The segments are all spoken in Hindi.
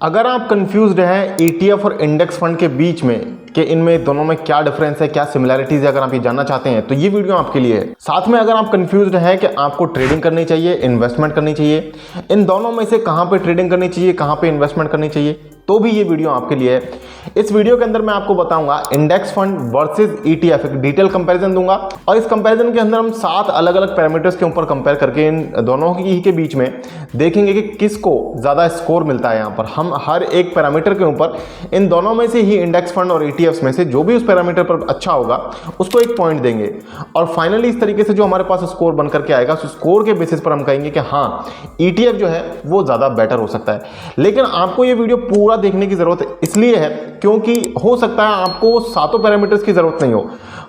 अगर आप कंफ्यूज्ड हैं ईटीएफ और इंडेक्स फंड के बीच में कि इनमें दोनों में क्या डिफरेंस है, क्या सिमिलैरिटीज है, अगर आप ये जानना चाहते हैं तो ये वीडियो आपके लिए है। साथ में अगर आप कंफ्यूज्ड हैं कि आपको ट्रेडिंग करनी चाहिए, इन्वेस्टमेंट करनी चाहिए, इन दोनों में से कहां पे ट्रेडिंग करनी चाहिए, कहां पे इन्वेस्टमेंट करनी चाहिए, तो भी ये वीडियो आपके लिए है। इस वीडियो के अंदर मैं आपको बताऊंगा इंडेक्स फंड वर्सेस ईटीएफ, एक डिटेल कंपैरिजन दूंगा और इस कंपैरिजन के अंदर हम 7 अलग अलग पैरामीटर्स के ऊपर कंपेयर करके इन दोनों ही के बीच में देखेंगे कि किसको ज्यादा स्कोर मिलता है। यहाँ पर हम हर एक पैरामीटर के ऊपर इन दोनों में से ही इंडेक्स फंड और ईटीएफ में से जो भी उस पैरामीटर पर अच्छा होगा उसको एक पॉइंट देंगे और फाइनली इस तरीके से जो हमारे पास स्कोर बन करके आएगा उस स्कोर के बेसिस पर हम कहेंगे कि हाँ ईटीएफ जो है वो ज्यादा बेटर हो सकता है। लेकिन आपको ये वीडियो पूरा देखने की जरूरत इसलिए है क्योंकि हो सकता है आपको सातों पैरामीटर्स की जरूरत नहीं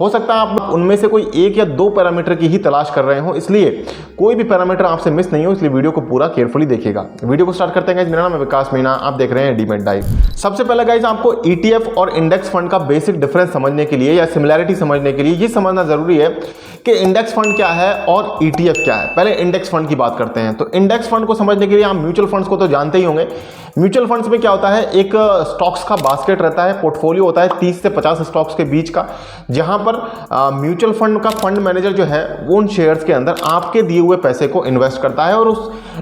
हो सकता है आप उनमें से कोई एक या दो पैरामीटर की ही तलाश कर रहे हो, इसलिए कोई भी पैरामीटर आपसे मिस नहीं हो, इसलिए वीडियो को पूरा केयरफुली देखिएगा। वीडियो को स्टार्ट करते हैं गाइस। मेरा नाम है विकास मीणा, आप देख रहे हैं डीमैट डाइव। सबसे पहले गाइस आपको ईटीएफ और इंडेक्स फंड का बेसिक डिफरेंस समझने के लिए या सिमिलैरिटी समझने के लिए ये समझना जरूरी है कि इंडेक्स फंड क्या है और ईटीएफ क्या है। पहले इंडेक्स फंड की बात करते हैं। तो इंडेक्स फंड को समझने के लिए आप म्यूचुअल फंड्स को तो जानते ही होंगे। म्यूचुअल फंड्स में क्या होता है, एक स्टॉक्स का बास्केट रहता है, पोर्टफोलियो होता है 30 से 50 स्टॉक्स के बीच का, जहां पर म्यूचुअल फंड का फंड मैनेजर जो है वो उन शेयर्स के अंदर आपके दिए हुए पैसे को इन्वेस्ट करता है और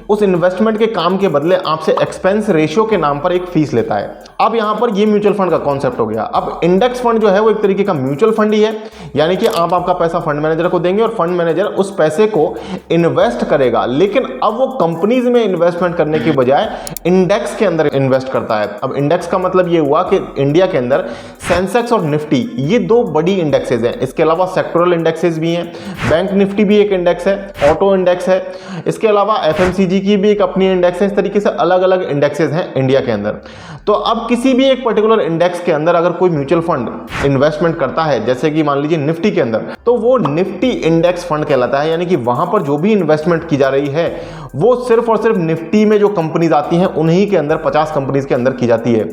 उस इन्वेस्टमेंट के काम के बदले आपसे एक्सपेंस रेशियो के नाम पर एक फीस लेता है। अब यहां पर ये म्यूचुअल फंड का कॉन्सेप्ट हो गया। अब इंडेक्स फंड जो है वो एक तरीके का म्यूचुअल फंड ही है, यानी कि आप आपका पैसा फंड मैनेजर को देंगे और फंड मैनेजर उस पैसे को इन्वेस्ट करेगा, लेकिन अब वो कंपनीज में इन्वेस्टमेंट करने की बजाय इंडेक्स के अंदर इन्वेस्ट करता है। अब इंडेक्स का मतलब ये हुआ कि इंडिया के अंदर सेंसेक्स और निफ्टी ये दो बड़ी इंडेक्सेस हैं। इसके अलावा सेक्टोरल इंडेक्सेस भी हैं, बैंक निफ्टी भी एक इंडेक्स है, ऑटो इंडेक्स है, इसके अलावा एफएमसीजी की भी एक अपनी इंडेक्स है। इस तरीके से अलग अलग इंडेक्सेस हैं इंडिया के अंदर। तो अब किसी भी एक पर्टिकुलर इंडेक्स के अंदर अगर कोई म्यूचुअल फंड इन्वेस्टमेंट करता है, जैसे कि मान लीजिए निफ्टी के अंदर, तो वो निफ्टी इंडेक्स फंड कहलाता है, यानी कि वहां पर जो भी इन्वेस्टमेंट की जा रही है वो सिर्फ और सिर्फ निफ्टी में जो कंपनीज आती हैं उन्हीं के अंदर 50 कंपनीज के अंदर की जाती है।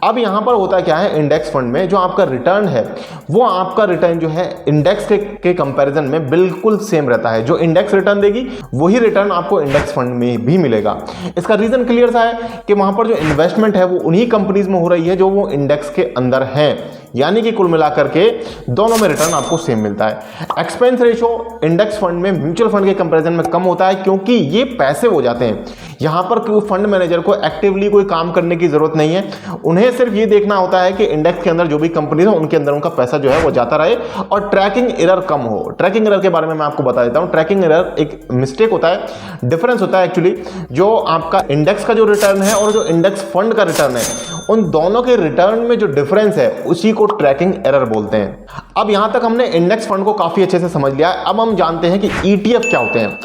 अब यहां पर होता क्या है, इंडेक्स फंड में जो आपका रिटर्न है वो आपका रिटर्न जो है इंडेक्स के कंपैरिजन में बिल्कुल सेम रहता है। जो इंडेक्स रिटर्न देगी वही रिटर्न आपको इंडेक्स फंड में भी मिलेगा। इसका रीजन क्लियर सा है कि वहां पर जो इन्वेस्टमेंट है वो उन्हीं कंपनीज में हो रही है जो वो इंडेक्स के अंदर है, यानी कि कुल मिलाकर के दोनों में रिटर्न आपको सेम मिलता है। एक्सपेंस रेशियो इंडेक्स फंड में म्यूचुअल फंड के कंपैरिजन में कम होता है क्योंकि ये पैसे हो जाते हैं। यहां पर फंड मैनेजर को एक्टिवली कोई काम करने की जरूरत नहीं है, उन्हें सिर्फ ये देखना होता है कि इंडेक्स के अंदर जो भी कंपनी है उनके अंदर उनका पैसा जो है वो जाता रहे और ट्रैकिंग एरर कम हो। ट्रैकिंग एरर के बारे में मैं आपको बता देता हूं। ट्रैकिंग एरर एक मिस्टेक होता है, डिफरेंस होता है एक्चुअली, जो आपका इंडेक्स का जो रिटर्न है और जो इंडेक्स फंड का रिटर्न है उन दोनों के रिटर्न में जो डिफरेंस है उसी को ट्रैकिंग एरर बोलते हैं। अब यहां तक हमने इंडेक्स फंड को काफी अच्छे से समझ लिया है। अब हम जानते हैं कि ईटीएफ क्या होते हैं।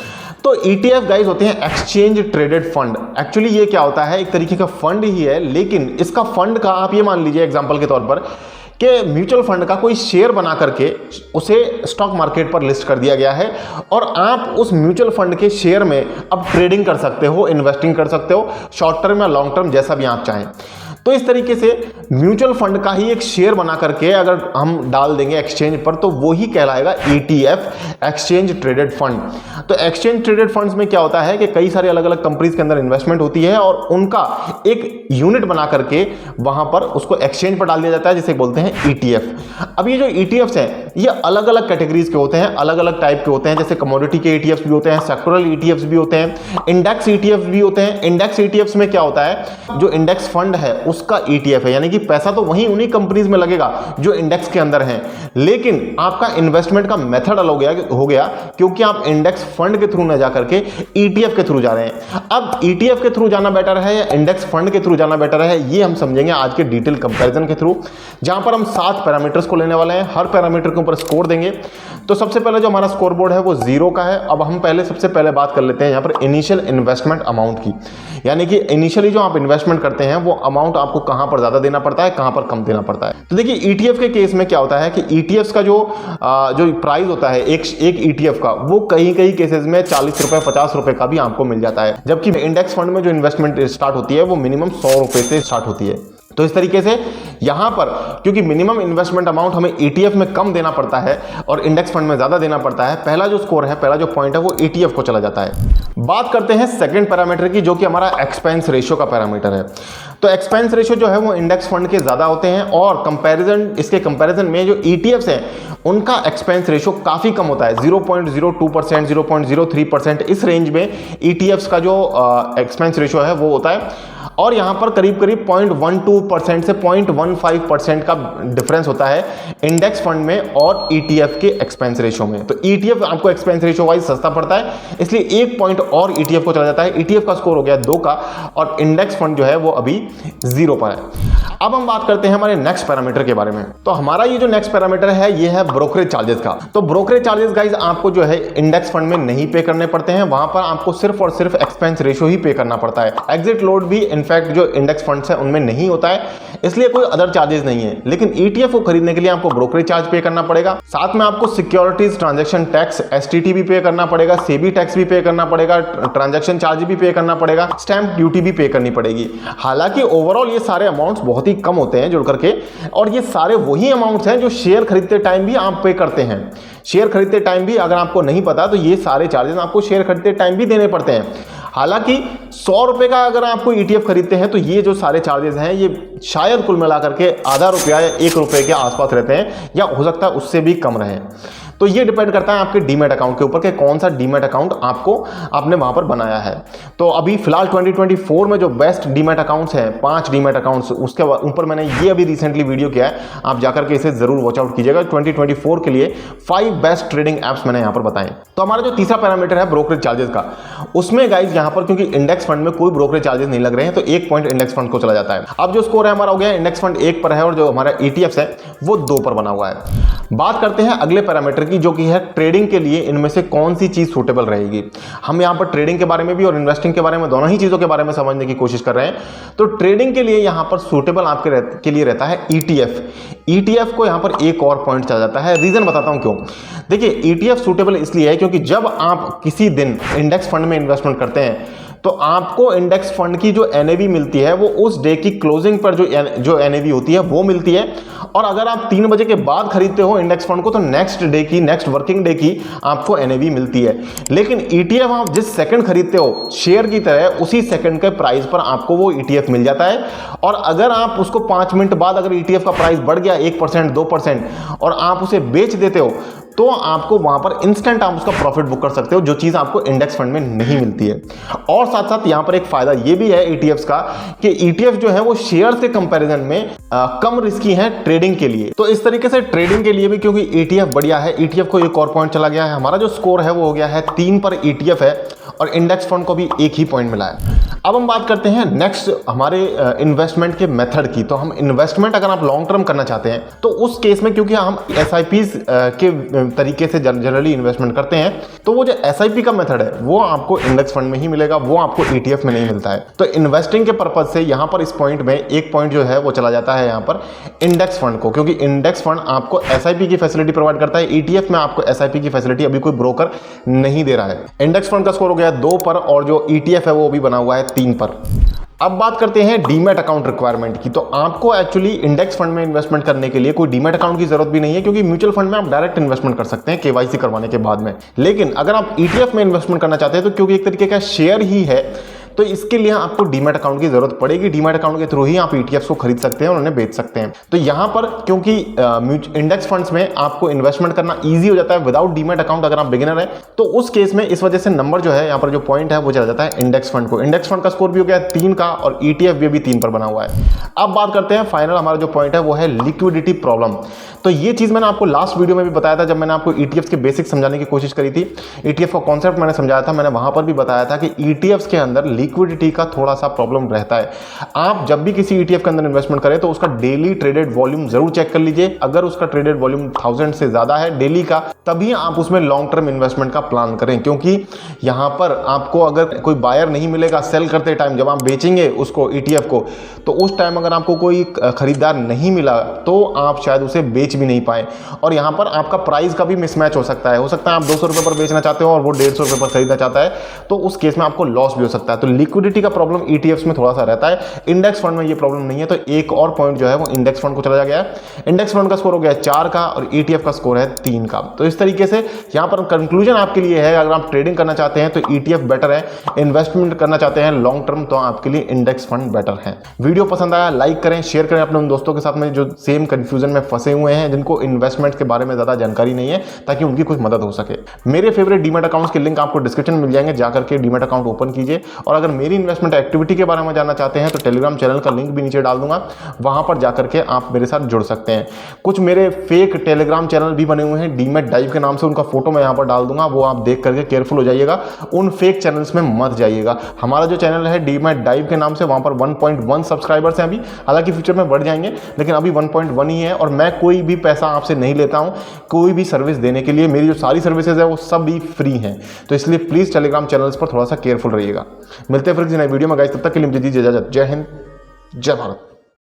तो ईटीएफ गाइस होते हैं एक्सचेंज ट्रेडेड फंड। एक्चुअली ये क्या होता है, एक तरीके का फंड ही है, लेकिन इसका फंड का आप ये मान लीजिए एग्जांपल के तौर पर कि म्यूचुअल फंड का कोई शेयर बना करके उसे स्टॉक मार्केट पर लिस्ट कर दिया गया है और आप उस म्यूचुअल फंड के शेयर में अब ट्रेडिंग कर सकते हो, इन्वेस्टिंग कर सकते हो, शॉर्ट टर्म या लॉन्ग टर्म जैसा भी आप चाहें। तो इस तरीके से म्यूचुअल फंड का ही एक शेयर बना करके अगर हम डाल देंगे एक्सचेंज पर तो वो ही कहलाएगा ईटीएफ, एक्सचेंज ट्रेडेड फंड। तो एक्सचेंज ट्रेडेड फंड्स में क्या होता है कि कई सारे अलग अलग कंपनीज के अंदर इन्वेस्टमेंट होती है और उनका एक यूनिट बना करके वहां पर उसको एक्सचेंज पर डाल दिया जाता है, जिसे बोलते हैं ईटीएफ। अब ये जो ईटीएफ्स हैं ये अलग अलग कैटेगरीज के होते हैं, अलग अलग टाइप के होते हैं, जैसे कमोडिटी के ईटीएफ्स भी होते हैं, सेक्टोरल ईटीएफ्स भी होते हैं, इंडेक्स ईटीएफ्स भी होते हैं। इंडेक्स ईटीएफ्स में क्या होता है, जो इंडेक्स फंड है उसका ईटीएफ है, यानी कि पैसा तो वहीं उन्हीं कंपनीज में लगेगा जो इंडेक्स के अंदर हैं, लेकिन आपका इन्वेस्टमेंट का मेथड अलग हो गया क्योंकि आप इंडेक्स फंड के थ्रू न जाकर के ईटीएफ के थ्रू जा रहे हैं। अब ईटीएफ के थ्रू जाना बेटर है या इंडेक्स फंड के थ्रू जाना बेटर है, ये हम समझेंगे आज के डिटेल कंपैरिजन के थ्रू, जहां पर हम 7 पैरामीटर्स को लेने वाले हैं, हर पैरामीटर के ऊपर स्कोर देंगे। तो सबसे पहले जो हमारा स्कोर बोर्ड है वो 0 का है। अब हम सबसे पहले बात कर लेते हैं यहाँ पर इनिशियल इन्वेस्टमेंट अमाउंट की, यानी कि इनिशियली जो आप इन्वेस्टमेंट करते हैं वो अमाउंट आपको कहां पर ज्यादा देना पड़ता है, कहां पर कम देना पड़ता है। तो देखिए ईटीएफ के केस में क्या होता है कि ईटीएफ का जो प्राइस होता है एक ईटीएफ का, वो कई केसेस में 40 रुपए 50 रुपए का भी आपको मिल जाता है, जबकि इंडेक्स फंड में जो इन्वेस्टमेंट स्टार्ट होती है वो मिनिमम 100 रुपए से स्टार्ट होती है। तो इस तरीके से यहां पर क्योंकि मिनिमम इन्वेस्टमेंट अमाउंट हमें ईटीएफ में कम देना पड़ता है और इंडेक्स फंड में ज्यादा देना पड़ता है, पहला जो स्कोर है, पहला जो पॉइंट है वो ईटीएफ को चला जाता है। बात करते हैं सेकंड पैरामीटर की, जो कि हमारा एक्सपेंस रेशियो का पैरामीटर है। तो एक्सपेंस रेशियो जो है वो इंडेक्स फंड के ज्यादा होते हैं और इसके कंपैरिजन में जो ईटीएफ्स हैं उनका एक्सपेंस रेशियो काफी कम होता है, 0.02%, 0.03%, इस रेंज में ईटीएफ्स का जो एक्सपेंस रेशियो है वो होता है। और यहां पर करीब करीब 0.12% से 0.15% का डिफरेंस होता है इंडेक्स फंड में और ईटीएफ के एक्सपेंस रेशियो में। तो ईटीएफ आपको एक्सपेंस रेशियो वाइज सस्ता पड़ता है, इसलिए 1 पॉइंट और ईटीएफ को चला जाता है। ईटीएफ का स्कोर हो गया 2 का और इंडेक्स फंड जो है वो अभी 0 पर है। अब हम बात करते हैं हमारे नेक्स्ट पैरामीटर के बारे में। तो हमारा ये जो नेक्स्ट पैरामीटर है ये है ब्रोकरेज चार्जेस का। तो ब्रोकरेज चार्जेस गाइस आपको जो है इंडेक्स फंड में नहीं पे करने पड़ते हैं, वहां पर आपको सिर्फ और सिर्फ एक्सपेंस रेशियो ही पे करना पड़ता है। एग्जिट लोड भी इनफैक्ट जो इंडेक्स फंड्स है उनमें नहीं होता है, इसलिए कोई अदर चार्जेस नहीं है। लेकिन ईटीएफ को खरीदने के लिए आपको ब्रोकरेज चार्ज पे करना पड़ेगा, साथ में आपको सिक्योरिटीज ट्रांजैक्शन टैक्स एसटीटी भी पे करना पड़ेगा, सेबी टैक्स भी पे करना पड़ेगा, ट्रांजैक्शन चार्ज भी पे करना पड़ेगा, स्टैंप ड्यूटी भी पे करनी पड़ेगी। हालांकि ओवरऑल ये सारे अमाउंट्स बहुत ही कम होते हैं जुड़ करके, और ये सारे वही अमाउंट्स हैं जो शेयर खरीदते टाइम भी आप पे करते हैं। शेयर खरीदते टाइम भी अगर आपको नहीं पता तो ये सारे चार्जेस आपको शेयर खरीदते टाइम भी देने पड़ते हैं। हालांकि 100 रुपए का अगर आपको ईटीएफ खरीदते हैं तो ये जो सारे चार्जेस हैं ये शायद कुल मिलाकर के आधा रुपया या 1 रुपए के आसपास रहते हैं, या हो सकता है उससे भी कम रहे। तो ये डिपेंड करता है आपके डीमैट अकाउंट के ऊपर कि कौन सा डीमैट अकाउंट आपने वहां पर बनाया है। तो अभी फिलहाल 2024 में जो बेस्ट डीमैट अकाउंट्स हैं, 5 डीमैट अकाउंट्स, उसके ऊपर मैंने ये अभी रिसेंटली वीडियो किया है, आप जाकर के इसे जरूर वॉच आउट कीजिएगा। 2024 के लिए 5 बेस्ट ट्रेडिंग एप्स मैंने यहां पर बताए। तो हमारा जो तीसरा पैरामीटर है ब्रोकरेज चार्जेस का, उसमें गाइज यहां पर क्योंकि इंडेक्स फंड में कोई ब्रोकरेज चार्जेस नहीं लग रहे हैं तो 1 पॉइंट इंडेक्स फंड को चला जाता है। अब जो स्कोर है हमारा हो गया इंडेक्स फंड 1 पर है और जो हमारा ईटीएफ है वो 2 पर बना हुआ है। बात करते हैं अगले पैरामीटर की, जो कि है ट्रेडिंग के लिए इनमें से कौन सी चीज सूटेबल रहेगी। हम यहां पर ट्रेडिंग के बारे में भी और इन्वेस्टिंग के बारे में, दोनों ही चीजों के बारे में समझने की कोशिश कर रहे हैं। तो ट्रेडिंग के लिए यहां पर सूटेबल आपके के लिए रहता है ईटीएफ। ईटीएफ को यहां पर एक और पॉइंट चला जाता है, रीजन बताता हूं क्यों। देखिए ईटीएफ सूटेबल इसलिए है क्योंकि जब आप किसी दिन इंडेक्स फंड में इन्वेस्टमेंट करते हैं तो आपको इंडेक्स फंड की जो एनएवी मिलती है वो उस डे की क्लोजिंग पर जो एनएवी होती है वो मिलती है। और अगर आप 3 बजे के बाद खरीदते हो इंडेक्स फंड को तो नेक्स्ट वर्किंग डे की आपको एनएवी मिलती है। लेकिन ईटीएफ आप जिस सेकंड खरीदते हो शेयर की तरह, उसी सेकंड के प्राइस पर आपको वो ईटीएफ मिल जाता है। और अगर आप उसको 5 मिनट बाद अगर ईटीएफ का प्राइस बढ़ गया 1%, 2% और आप उसे बेच देते हो तो आपको वहां पर इंस्टेंट आप उसका प्रॉफिट बुक कर सकते हो, जो चीज आपको इंडेक्स फंड में नहीं मिलती है। और साथ साथ यहां पर एक फायदा ये भी है ईटीएफ्स का कि ईटीएफ जो है वो शेयर से कंपैरिजन में कम रिस्की है ट्रेडिंग के लिए। तो इस तरीके से ट्रेडिंग के लिए भी क्योंकि ईटीएफ बढ़िया है, ईटीएफ को एक और पॉइंट चला गया है। हमारा जो स्कोर है वो हो गया है 3 पर ईटीएफ है और इंडेक्स फंड को भी 1 ही पॉइंट मिला है। अब हम बात करते हैं नेक्स्ट हमारे इन्वेस्टमेंट के मेथड की। तो हम इन्वेस्टमेंट अगर आप लॉन्ग टर्म करना चाहते हैं तो उस केस में क्योंकि हम एसआईपी के तरीके से जनरली इन्वेस्टमेंट करते हैं तो वो जो एसआईपी का मेथड है वो आपको इंडेक्स फंड में ही मिलेगा, वो आपको ईटीएफ में नहीं मिलता है। तो इन्वेस्टिंग के पर्पज से यहां पर इस पॉइंट में 1 पॉइंट जो है वो चला जाता है यहां पर इंडेक्स फंड को, क्योंकि इंडेक्स फंड आपको एसआईपी की फैसिलिटी प्रोवाइड करता है। ईटीएफ में आपको एसआईपी की फैसिलिटी अभी कोई ब्रोकर नहीं दे रहा है। इंडेक्स फंड का स्कोर हो गया 2 पर और जो ईटीएफ है वो भी बना हुआ है 3 पर। अब बात करते हैं डीमैट अकाउंट रिक्वायरमेंट की। तो आपको एक्चुअली इंडेक्स फंड में इन्वेस्टमेंट करने के लिए कोई डीमैट अकाउंट की जरूरत भी नहीं है, क्योंकि म्यूचुअल फंड में आप डायरेक्ट इन्वेस्टमेंट कर सकते हैं केवाईसी करवाने के बाद में। लेकिन अगर आप ईटीएफ में इन्वेस्टमेंट करना चाहते हैं तो क्योंकि एक तरीके का शेयर ही है तो इसके लिए आपको डीमैट अकाउंट की जरूरत पड़ेगी। डीमैट अकाउंट के थ्रू ही आप ईटीएफ को खरीद सकते हैं और उन्हें बेच सकते हैं। तो यहां पर क्योंकि इंडेक्स फंड्स में आपको इन्वेस्टमेंट करना ईजी हो जाता है विदाउट डीमैट अकाउंट अगर आप बिगिनर है, तो उस केस में इस वजह से नंबर जो है यहां पर जो पॉइंट है वो चला जाता है इंडेक्स फंड को। इंडेक्स फंड का स्कोर भी हो गया 3 का और ईटीएफ भी 3 पर बना हुआ है। अब बात करते हैं फाइनल हमारा जो पॉइंट है वो है लिक्विडिटी प्रॉब्लम। तो ये चीज मैंने आपको लास्ट वीडियो में भी बताया था, जब मैंने आपको ईटीएफ के बेसिक समझाने की कोशिश करी थी। ईटीएफ का कॉन्सेप्ट मैंने समझाया था, मैंने वहां पर भी बताया था कि ईटीएफ के अंदर लिक्विडिटी का थोड़ा सा प्रॉब्लम रहता है। आप जब भी किसी ईटीएफ के अंदर इन्वेस्टमेंट करें तो उसका डेली ट्रेडेड वॉल्यूम जरूर चेक कर लीजिए। अगर उसका ट्रेडेड वॉल्यूम 1000 से ज्यादा है डेली का, तभी आप उसमें लॉन्ग टर्म इन्वेस्टमेंट का प्लान करें, क्योंकि यहां पर आपको अगर कोई बायर नहीं मिलेगा सेल करते टाइम, जब आप बेचेंगे उसको ईटीएफ को, तो उस टाइम अगर आपको कोई खरीदार नहीं मिला तो आप शायद उसे बेच भी नहीं पाए और यहां पर आपका प्राइस का भी मिसमैच हो सकता है। आप 200 रुपए पर बेचना चाहते हो और वो 150 रुपए पर खरीदना चाहता है, तो उस केस में आपको लॉस भी हो सकता है। तो लिक्विडिटी का प्रॉब्लम ईटीएफ्स में थोड़ा सा रहता है, इंडेक्स फंड में ये प्रॉब्लम नहीं है। तो एक और पॉइंट जो है वो इंडेक्स फंड को चला गया है। इंडेक्स फंड का स्कोर हो गया 4 का और ईटीएफ का स्कोर है 3 का। तो इस तरीके से यहां पर कंक्लूजन आपके लिए है, अगर आप ट्रेडिंग करना चाहते हैं तो ईटीएफ बेटर है, इन्वेस्टमेंट करना चाहते हैं लॉन्ग टर्म तो आपके लिए इंडेक्स फंड बेटर है। वीडियो पसंद आया लाइक करें, शेयर करें अपने उन दोस्तों के साथ में जो सेम कंफ्यूजन में फंसे हुए हैं, जिनको इन्वेस्टमेंट के बारे में ज़्यादा जानकारी नहीं है, ताकि उनकी कुछ मदद हो सके। मेरे फेवरेट डीमैट अकाउंट्स के लिंक आपको डिस्क्रिप्शन में मिल जाएंगे, जाकर के डीमैट अकाउंट ओपन कीजिए। और अगर मेरी इन्वेस्टमेंट एक्टिविटी के बारे में जानना चाहते हैं तो टेलीग्राम चैनल का लिंक भी नीचे डाल दूंगा, वहां पर जाकर के आप मेरे साथ जुड़ सकते हैं। कुछ मेरे फेक टेलीग्राम चैनल भी बने हुए हैं डीमैट डाइव के नाम से, उनका फोटो मैं यहां पर डाल दूंगा, वो आप देख करके केयरफुल हो जाइएगा, उन फेक चैनल्स में मत जाइएगा। हमारा जो चैनल है डीमैट डाइव के नाम से, वहां पर 1.1 सब्सक्राइबर्स हैं अभी, हालांकि फ्यूचर में बढ़ जाएंगे, लेकिन अभी 1.1 ही है। और मैं कोई भी पैसा आपसे नहीं लेता हूं कोई भी सर्विस देने के लिए, मेरी जो सारी सर्विसेज है वो सब भी फ्री हैं। तो इसलिए प्लीज टेलीग्राम चैनल्स पर थोड़ा सा केयरफुल रहिएगा। मिलते हैं फिर किसी नई वीडियो में गाइस, तब तक के लिए मुझे दीजिए इजाजत। जय हिंद, जय भारत।